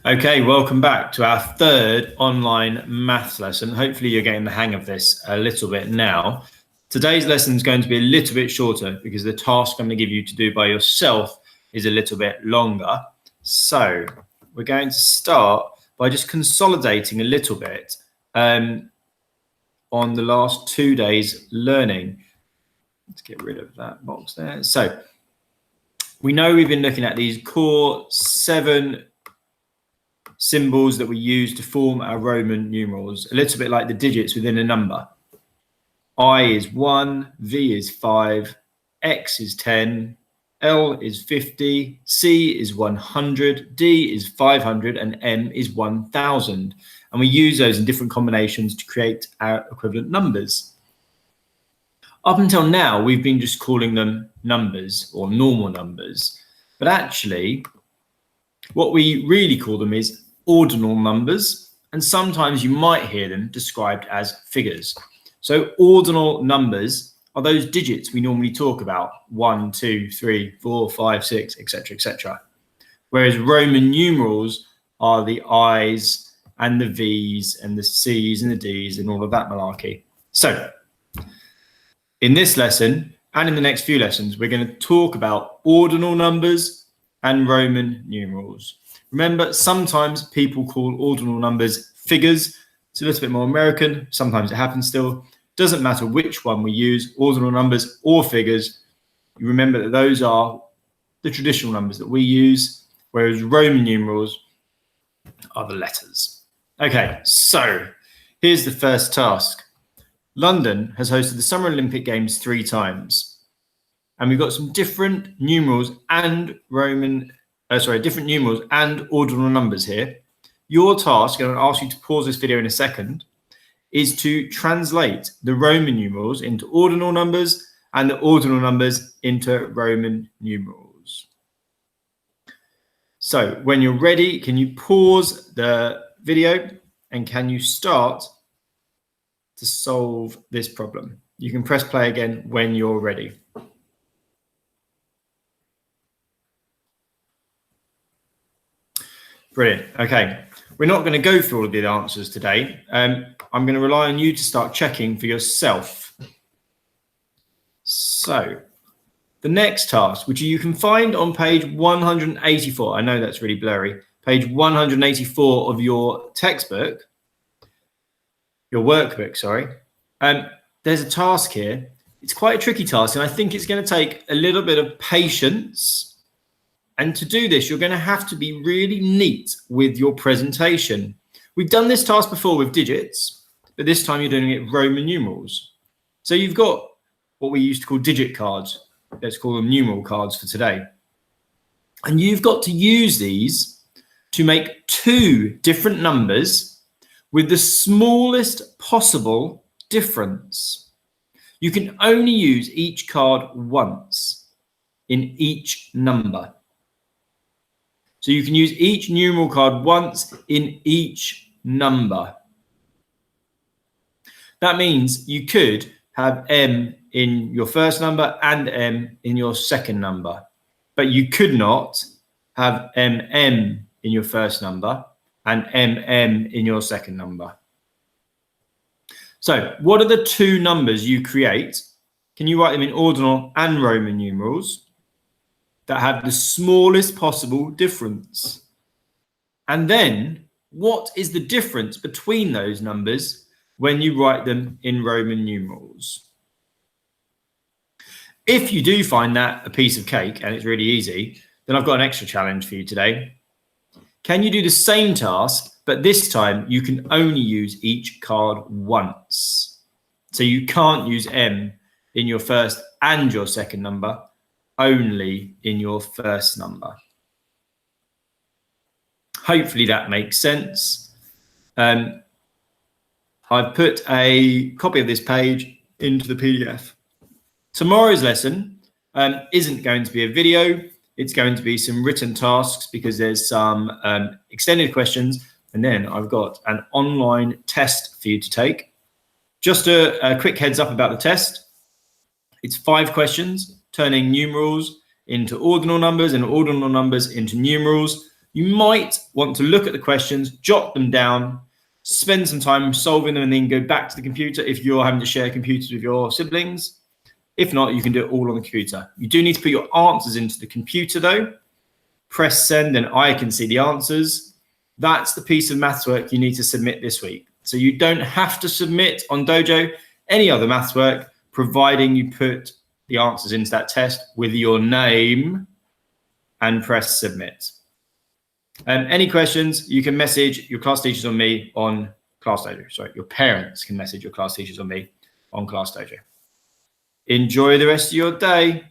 Okay, welcome back to our third online maths lesson. Hopefully you're getting the hang of this a little bit now. Today's lesson is going to be a little bit shorter because the task I'm going to give you to do by yourself is a little bit longer. So we're going to start by just consolidating a little bit on the last 2 days learning. Let's get rid of that box there. So we know we've been looking at these core 7 symbols that we use to form our Roman numerals, a little bit like the digits within a number. I is 1, V is 5, X is 10, L is 50, C is 100, D is 500, and M is 1000. And we use those in different combinations to create our equivalent numbers. Up until now, we've been just calling them numbers or normal numbers. But actually, what we really call them is ordinal numbers, and sometimes you might hear them described as figures. So ordinal numbers are those digits we normally talk about, 1, 2, 3, 4, 5, 6, etc., etc. Whereas Roman numerals are the I's and the V's and the C's and the D's and all of that malarkey. So in this lesson and in the next few lessons, we're going to talk about ordinal numbers and Roman numerals. Remember, sometimes people call ordinal numbers figures. It's a little bit more American. Sometimes it happens still. Doesn't matter which one we use, ordinal numbers or figures. You remember that those are the traditional numbers that we use, whereas Roman numerals are the letters. Okay, so here's the first task. London has hosted the Summer Olympic Games 3 times. And we've got some different numerals and different numerals and ordinal numbers here. Your task, and I'll ask you to pause this video in a second, is to translate the Roman numerals into ordinal numbers and the ordinal numbers into Roman numerals. So when you're ready, can you pause the video and can you start to solve this problem? You can press play again when you're ready. Brilliant. Okay, we're not going to go through all of the answers today. I'm going to rely on you to start checking for yourself. So the next task, which you can find on page 184, I know that's really blurry, page 184 of your textbook, your workbook, sorry. There's a task here. It's quite a tricky task, and I think it's going to take a little bit of patience. And to do this, you're going to have to be really neat with your presentation. We've done this task before with digits, but this time you're doing it Roman numerals. So you've got what we used to call digit cards. Let's call them numeral cards for today. And you've got to use these to make 2 different numbers with the smallest possible difference. You can only use each card once in each number. So you can use each numeral card once in each number. That means you could have M in your first number and M in your second number, but you could not have MM in your first number and MM in your second number. So what are the 2 numbers you create? Can you write them in ordinal and Roman numerals that have the smallest possible difference? And then what is the difference between those numbers when you write them in Roman numerals? If you do find that a piece of cake and it's really easy, then I've got an extra challenge for you today. Can you do the same task, but this time you can only use each card once? So you can't use M in your first and your second number, only in your first number. Hopefully that makes sense. I've put a copy of this page into the PDF. Tomorrow's lesson isn't going to be a video. It's going to be some written tasks because there's some extended questions. And then I've got an online test for you to take. Just a quick heads up about the test. It's 5 questions, turning numerals into ordinal numbers and ordinal numbers into numerals. You might want to look at the questions, jot them down, spend some time solving them, and then go back to the computer if you're having to share computers with your siblings. If not, you can do it all on the computer. You do need to put your answers into the computer though. Press send and I can see the answers. That's the piece of maths work you need to submit this week. So you don't have to submit on Dojo any other maths work, providing you put the answers into that test with your name and press submit. Any questions, you can message your class teachers or me on Class Dojo. Sorry, your parents can message your class teachers or me on Class Dojo. Enjoy the rest of your day.